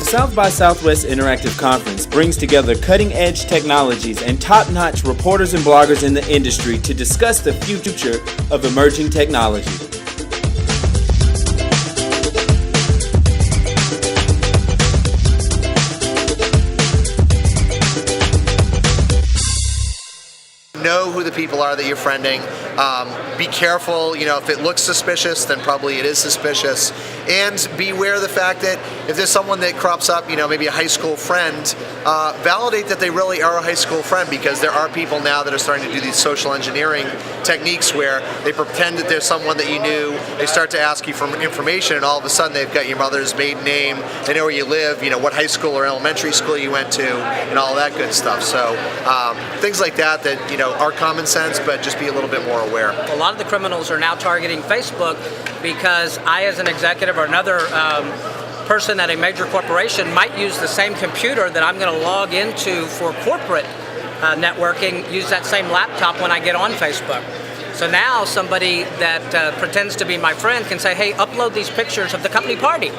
South by Southwest Interactive Conference brings together cutting-edge technologies and top-notch reporters and bloggers in the industry to discuss the future of emerging technology. Know who the people are that you're friending. Be careful, if it looks suspicious, then probably it is suspicious. And beware of the fact that if there's someone that crops up, maybe a high school friend, validate that they really are a high school friend, because there are people now that are starting to do these social engineering techniques where they pretend that there's someone that you knew, they start to ask you for information, and all of a sudden they've got your mother's maiden name, they know where you live, what high school or elementary school you went to, and all that good stuff. So things like that are common sense, but just be a little bit more aware. A lot of the criminals are now targeting Facebook because I, as an executive or another person at a major corporation, might use the same computer that I'm going to log into for corporate networking, use that same laptop when I get on Facebook. So now somebody that pretends to be my friend can say, hey, upload these pictures of the company party.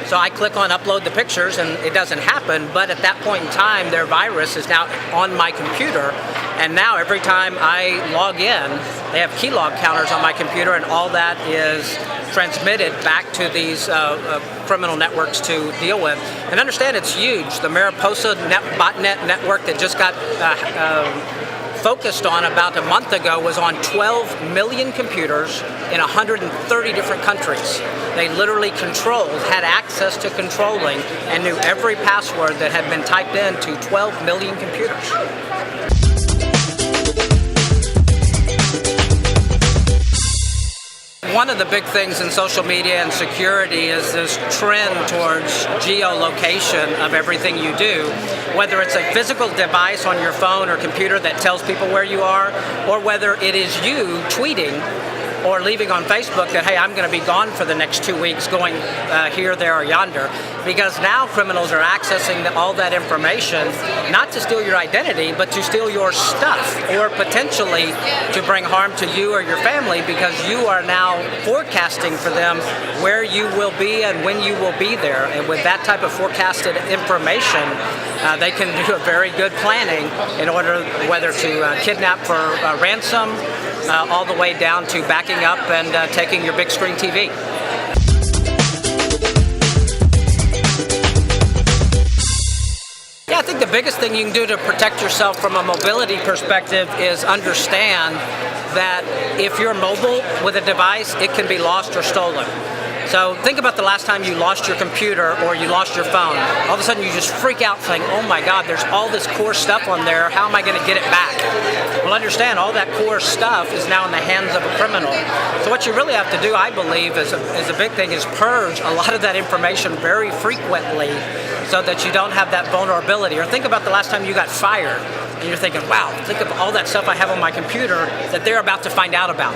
So I click on upload the pictures and it doesn't happen, but at that point in time, their virus is now on my computer, and now every time I log in, they have keylog counters on my computer, and all that is transmitted back to these criminal networks to deal with. And understand, it's huge. The Mariposa botnet network that just got focused on about a month ago was on 12 million computers in 130 different countries. They literally had access to controlling, and knew every password that had been typed into 12 million computers. One of the big things in social media and security is this trend towards geolocation of everything you do, whether it's a physical device on your phone or computer that tells people where you are, or whether it is you tweeting or leaving on Facebook that, hey, I'm going to be gone for the next 2 weeks, going here, there, or yonder. Because now criminals are accessing all that information, not to steal your identity, but to steal your stuff, or potentially to bring harm to you or your family, because you are now forecasting for them where you will be and when you will be there. And with that type of forecasted information, they can do a very good planning in order whether to kidnap for ransom, all the way down to backing up and taking your big screen TV. Yeah, I think the biggest thing you can do to protect yourself from a mobility perspective is understand that if you're mobile with a device, it can be lost or stolen. So think about the last time you lost your computer or you lost your phone. All of a sudden you just freak out saying, oh my God, there's all this core stuff on there, how am I going to get it back? Well, understand, all that core stuff is now in the hands of a criminal. So what you really have to do, I believe, is a big thing, is purge a lot of that information very frequently so that you don't have that vulnerability. Or think about the last time you got fired and you're thinking, wow, think of all that stuff I have on my computer that they're about to find out about.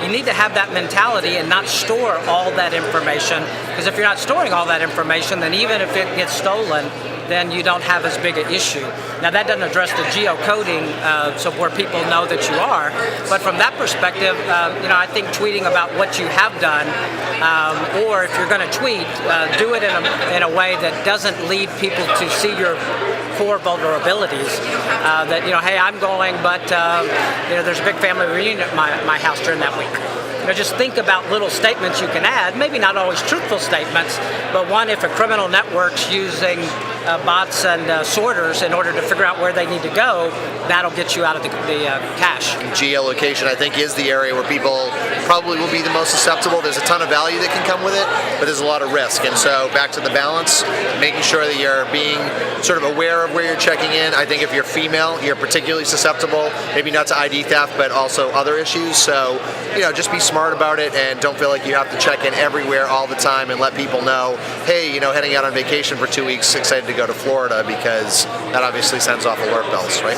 You need to have that mentality and not store all that information, because if you're not storing all that information, then even if it gets stolen, then you don't have as big an issue. Now that doesn't address the geocoding, so where people know that you are, but from that perspective, I think tweeting about what you have done, or if you're going to tweet, do it in a way that doesn't lead people to see your core vulnerabilities. That hey, I'm going, but there's a big family reunion at my house during that week. Just think about little statements you can add, maybe not always truthful statements, but one, if a criminal network's using bots and sorters in order to figure out where they need to go, that'll get you out of the cache. Geolocation, I think, is the area where people probably will be the most susceptible. There's a ton of value that can come with it, but there's a lot of risk. And so back to the balance, making sure that you're being sort of aware of where you're checking in. I think if you're female, you're particularly susceptible, maybe not to ID theft, but also other issues. So, just be smart about it and don't feel like you have to check in everywhere all the time, and let people know, hey, heading out on vacation for 2 weeks, excited to go to Florida, because that obviously sends off alert bells, right?